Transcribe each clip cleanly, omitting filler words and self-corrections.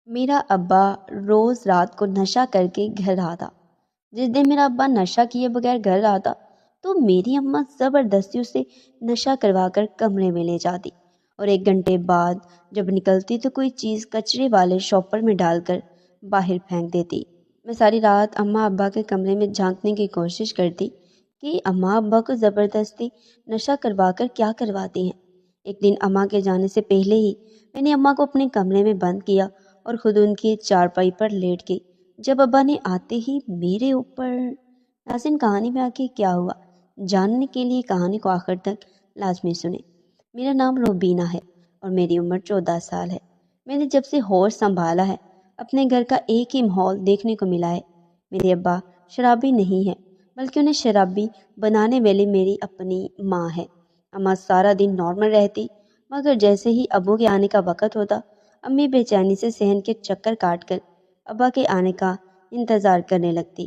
میرا ابا روز رات کو نشہ کر کے گھر آتا۔ جس دن میرا ابا نشہ کیے بغیر گھر آتا تو میری اماں زبردستی اسے نشہ کروا کر کمرے میں لے جاتی، اور 1 گھنٹے بعد جب نکلتی تو کوئی چیز کچرے والے شاپر میں ڈال کر باہر پھینک دیتی۔ میں ساری رات اماں ابا کے کمرے میں جھانکنے کی کوشش کرتی کہ اماں ابا کو زبردستی نشہ کروا کر کیا کرواتی ہیں۔ ایک دن اماں کے جانے سے پہلے ہی میں نے اماں کو اپنے کمرے میں بند کیا اور خود ان کی چارپائی پر لیٹ گئی۔ جب ابا نے آتے ہی میرے اوپر ناظرین کہانی میں آگے کیا ہوا جاننے کے لیے کہانی کو آخر تک لازمی سنیں۔ میرا نام روبینہ ہے اور میری عمر 14 سال ہے۔ میں نے جب سے ہوش سنبھالا ہے اپنے گھر کا ایک ہی ماحول دیکھنے کو ملا ہے۔ میرے ابا شرابی نہیں ہے بلکہ انہیں شرابی بنانے والی میری اپنی ماں ہے۔ اماں سارا دن نارمل رہتی، مگر جیسے ہی ابو کے آنے کا وقت ہوتا امی بے چینی سے صحن کے چکر کاٹ کر ابا کے آنے کا انتظار کرنے لگتی۔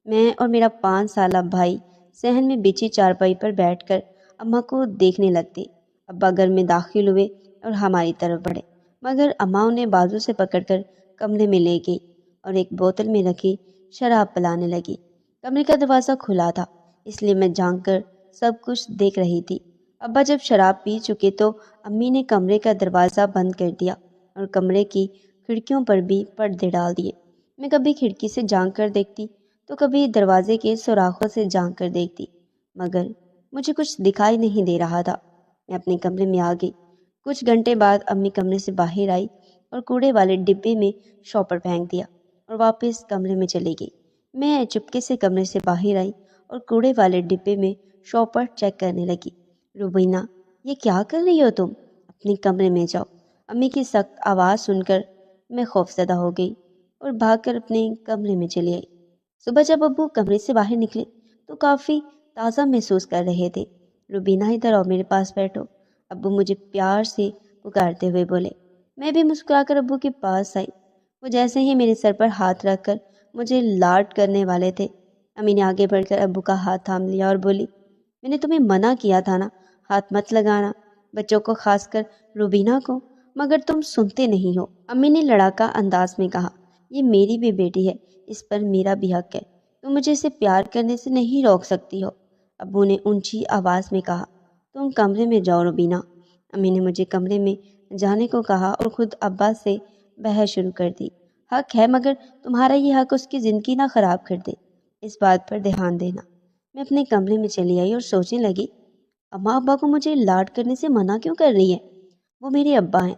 میں اور میرا 5 سالہ بھائی صحن میں بچھی چارپائی پر بیٹھ کر اماں کو دیکھنے لگتے۔ ابا گھر میں داخل ہوئے اور ہماری طرف بڑھے، مگر اماں انہیں بازو سے پکڑ کر کمرے میں لے گئی اور ایک بوتل میں رکھی شراب پلانے لگی۔ کمرے کا دروازہ کھلا تھا، اس لیے میں جھانک کر سب کچھ دیکھ رہی تھی۔ ابا جب شراب پی چکے تو امی نے کمرے کا دروازہ بند کر دیا اور کمرے کی کھڑکیوں پر بھی پردے ڈال دیے۔ میں کبھی کھڑکی سے جھانک کر دیکھتی تو کبھی دروازے کے سوراخوں سے جھانک کر دیکھتی، مگر مجھے کچھ دکھائی نہیں دے رہا تھا۔ میں اپنے کمرے میں آ گئی۔ کچھ گھنٹے بعد امی کمرے سے باہر آئی اور کوڑے والے ڈبے میں شاپر پھینک دیا اور واپس کمرے میں چلی گئی۔ میں چپکے سے کمرے سے باہر آئی اور کوڑے والے ڈبے میں شاپر چیک کرنے لگی۔ روبینہ، یہ کیا کر رہی ہو تم؟ اپنے کمرے میں جاؤ۔ امی کی سخت آواز سن کر میں خوفزدہ ہو گئی اور بھاگ کر اپنے کمرے میں چلی آئی۔ صبح جب ابو کمرے سے باہر نکلے تو کافی تازہ محسوس کر رہے تھے۔ روبینہ ادھر آؤ، میرے پاس بیٹھو، ابو مجھے پیار سے پکارتے ہوئے بولے۔ میں بھی مسکرا کر ابو کے پاس آئی۔ وہ جیسے ہی میرے سر پر ہاتھ رکھ کر مجھے لاڈ کرنے والے تھے، امی نے آگے بڑھ کر ابو کا ہاتھ تھام لیا اور بولی، میں نے تمہیں منع کیا تھا نا ہاتھ مت لگانا، بچوں کو خاص کر روبینہ کو، مگر تم سنتے نہیں ہو۔ امی نے لڑاکا انداز میں کہا، یہ میری بھی بیٹی ہے، اس پر میرا بھی حق ہے، تم مجھے اسے پیار کرنے سے نہیں روک سکتی ہو۔ ابو نے اونچی آواز میں کہا، تم کمرے میں جاؤ روبینہ۔ امی نے مجھے کمرے میں جانے کو کہا اور خود ابا سے بحث شروع کر دی۔ حق ہے، مگر تمہارا یہ حق اس کی زندگی نہ خراب کر دے، اس بات پر دھیان دینا۔ میں اپنے کمرے میں چلی آئی اور سوچنے لگی، اماں ابا کو مجھے لاڈ کرنے سے منع کیوں کر رہی ہے؟ وہ میرے ابا ہیں۔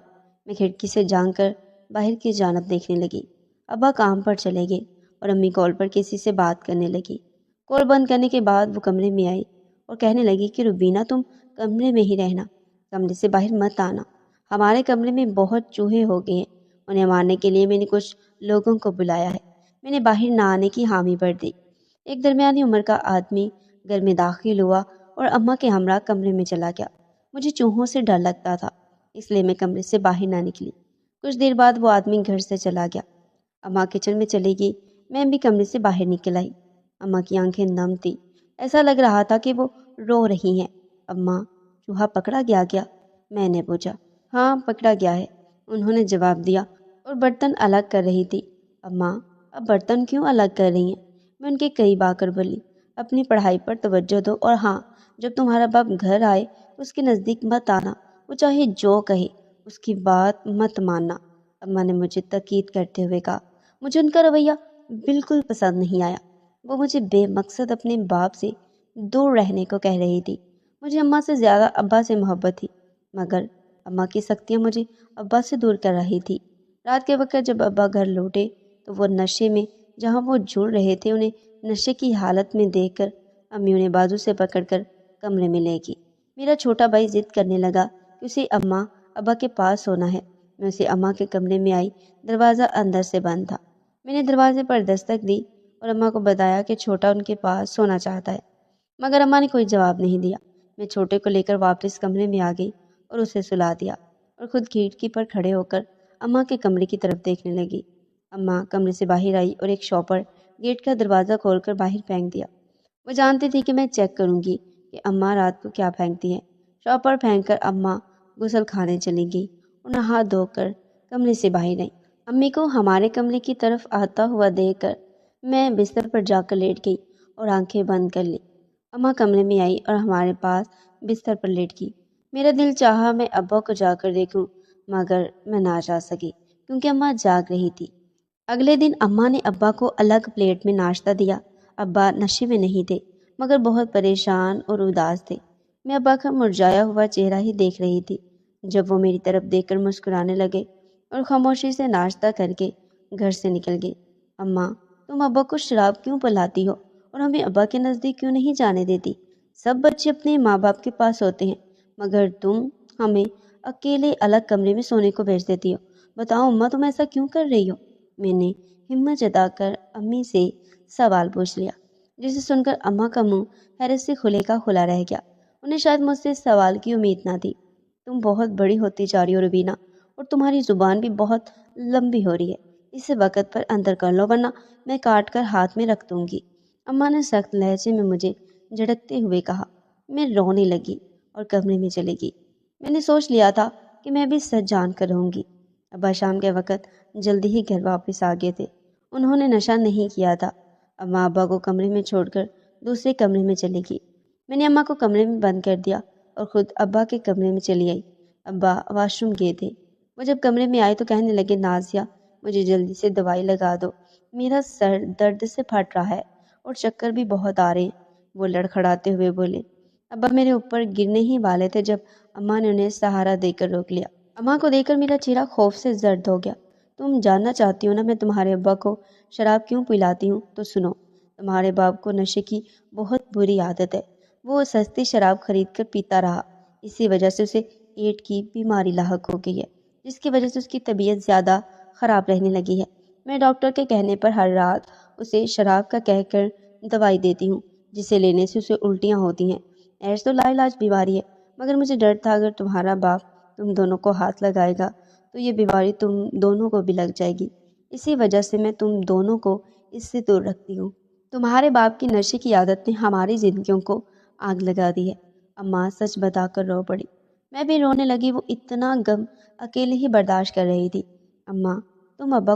میں کھڑکی سے جھانک کر باہر کی جانب دیکھنے لگی۔ ابا کام پر چلے گئے اور امی کال پر کسی سے بات کرنے لگی۔ کال بند کرنے کے بعد وہ کمرے میں آئی اور کہنے لگی کہ روبینہ تم کمرے میں ہی رہنا، کمرے سے باہر مت آنا، ہمارے کمرے میں بہت چوہے ہو گئے ہیں، انہیں مارنے کے لیے میں نے کچھ لوگوں کو بلایا ہے۔ میں نے باہر نہ آنے کی حامی بھر دی۔ ایک درمیانی عمر کا آدمی گھر میں داخل ہوا اور اماں کے ہمراہ کمرے میں چلا گیا۔ مجھے چوہوں سے ڈر لگتا تھا، اس لیے میں کمرے سے باہر نہ نکلی۔ کچھ دیر بعد وہ آدمی گھر سے چلا گیا۔ اماں کچن میں چلی گئی، میں بھی کمرے سے باہر نکل آئی۔ اماں کی آنکھیں نم تھی، ایسا لگ رہا تھا کہ وہ رو رہی ہیں۔ اماں، چوہا پکڑا گیا کیا؟ میں نے پوچھا۔ ہاں پکڑا گیا ہے، انہوں نے جواب دیا اور برتن الگ کر رہی تھی۔ اماں، اب برتن کیوں الگ کر رہی ہیں؟ میں ان کے قریب آ کر بولی، اپنی پڑھائی پر توجہ دو، اور ہاں، جب تمہارا باپ گھر آئے اس کے نزدیک مت آنا، وہ چاہے جو کہے اس کی بات مت ماننا۔ اماں نے مجھے تاکید کرتے ہوئے کہا۔ مجھے ان کا رویہ بالکل پسند نہیں آیا۔ وہ مجھے بے مقصد اپنے باپ سے دور رہنے کو کہہ رہی تھی۔ مجھے اماں سے زیادہ ابا سے محبت تھی، مگر اماں کی سختیاں مجھے ابا سے دور کر رہی تھی۔ رات کے وقت جب ابا گھر لوٹے تو وہ نشے میں جہاں وہ جھول رہے تھے، انہیں نشے کی حالت میں دیکھ کر امی انہیں بازو سے پکڑ کر کمرے میں لے گئی۔ میرا چھوٹا بھائی ضد کرنے لگا کہ اسے اماں ابا کے پاس سونا ہے۔ میں اسے اماں کے کمرے میں آئی، دروازہ اندر سے بند تھا۔ میں نے دروازے پر دستک دی اور اماں کو بتایا کہ چھوٹا ان کے پاس سونا چاہتا ہے، مگر اماں نے کوئی جواب نہیں دیا۔ میں چھوٹے کو لے کر واپس کمرے میں آ گئی اور اسے سلا دیا اور خود کھڑکی پر کھڑے ہو کر اماں کے کمرے کی طرف دیکھنے لگی۔ اماں کمرے سے باہر آئی اور ایک شاپر گیٹ کا دروازہ کھول کر باہر پھینک دیا۔ وہ جانتی تھی کہ میں چیک کروں گی کہ اماں رات کو کیا پھینکتی ہے۔ شاپر پھینک کر اماں غسل خانے چلی گئی اور نہا دھو کر کمرے سے باہر آئی۔ امی کو ہمارے کمرے کی طرف آتا ہوا دیکھ کر میں بستر پر جا کر لیٹ گئی اور آنکھیں بند کر لی۔ اماں کمرے میں آئی اور ہمارے پاس بستر پر لیٹ گئی۔ میرا دل چاہا میں ابا کو جا کر دیکھوں، مگر میں نہ جا سکی کیونکہ اماں جاگ رہی تھی۔ اگلے دن اماں نے ابا کو الگ پلیٹ میں ناشتہ دیا۔ ابا نشے میں نہیں تھے مگر بہت پریشان اور اداس تھے۔ میں ابا کا مرجھایا ہوا چہرہ ہی دیکھ رہی تھی جب وہ میری طرف دیکھ کر مسکرانے لگے اور خاموشی سے ناشتہ کر کے گھر سے نکل گئے۔ اماں، تم ابا کو شراب کیوں پلاتی ہو اور ہمیں ابا کے نزدیک کیوں نہیں جانے دیتی؟ سب بچے اپنے ماں باپ کے پاس ہوتے ہیں مگر تم ہمیں اکیلے الگ کمرے میں سونے کو بھیج دیتی ہو۔ بتاؤ اماں، تم ایسا کیوں کر رہی ہو؟ میں نے ہمت جتا کر امی سے سوال پوچھ لیا، جسے سن کر اماں کا منہ حیرت سے کھلے کا کھلا رہ گیا۔ انہیں شاید مجھ سے اس سوال کی امید نہ تھی۔ تم بہت بڑی ہوتی جا رہی ہو روبینہ، اور تمہاری زبان بھی بہت لمبی ہو رہی ہے۔ اسے وقت پر اندر کر لو ورنہ میں کاٹ کر ہاتھ میں رکھ دوں گی، اماں نے سخت لہجے میں مجھے جھڑکتے ہوئے کہا۔ میں رونے لگی اور کمرے میں چلی گئی۔ میں نے سوچ لیا تھا کہ میں بھی سچ جان کر رہوں گی۔ ابا شام کے وقت جلدی ہی گھر واپس آ گئے تھے۔ انہوں نے نشہ نہیں کیا تھا۔ اماں ابا کو کمرے میں چھوڑ کر دوسرے کمرے میں چلی گئی۔ میں نے اماں کو کمرے میں بند کر دیا اور خود ابا کے کمرے میں چلی آئی۔ ابا واش روم گئے تھے۔ وہ جب کمرے میں آئے تو کہنے لگے، نازیہ، مجھے جلدی سے دوائی لگا دو، میرا سر درد سے پھٹ رہا ہے اور چکر بھی بہت آ رہے ہیں۔ وہ لڑکھڑاتے ہوئے بولے۔ ابا میرے اوپر گرنے ہی والے تھے جب اماں نے انہیں سہارا دے کر روک لیا۔ اماں کو دیکھ کر میرا چہرہ خوف سے زرد ہو گیا۔ تم جاننا چاہتی ہو نا میں تمہارے ابا کو شراب کیوں پلاتی ہوں؟ تو سنو، تمہارے باپ کو نشے کی بہت بری عادت ہے۔ وہ سستی شراب خرید کر پیتا رہا، اسی وجہ سے اسے ایڈ کی بیماری لاحق ہو گئی ہے، جس کی وجہ سے اس کی طبیعت زیادہ خراب رہنے لگی ہے۔ میں ڈاکٹر کے کہنے پر ہر رات اسے شراب کا کہہ کر دوائی دیتی ہوں، جسے لینے سے اسے الٹیاں ہوتی ہیں۔ ایڈز تو لا علاج بیماری ہے، مگر مجھے ڈر تھا اگر تمہارا باپ تم دونوں کو ہاتھ لگائے گا تو یہ بیماری تم دونوں کو بھی لگ جائے گی۔ اسی وجہ سے میں تم دونوں کو اس سے دور رکھتی ہوں۔ تمہارے باپ کی نشے کی عادت نے ہماری زندگیوں کو آگ لگا دی ہے۔ اماں سچ بتا کر رو پڑی۔ میں بھی رونے لگی۔ وہ اتنا غم اکیلے ہی برداشت کر رہی تھی۔ اماں، تم ابا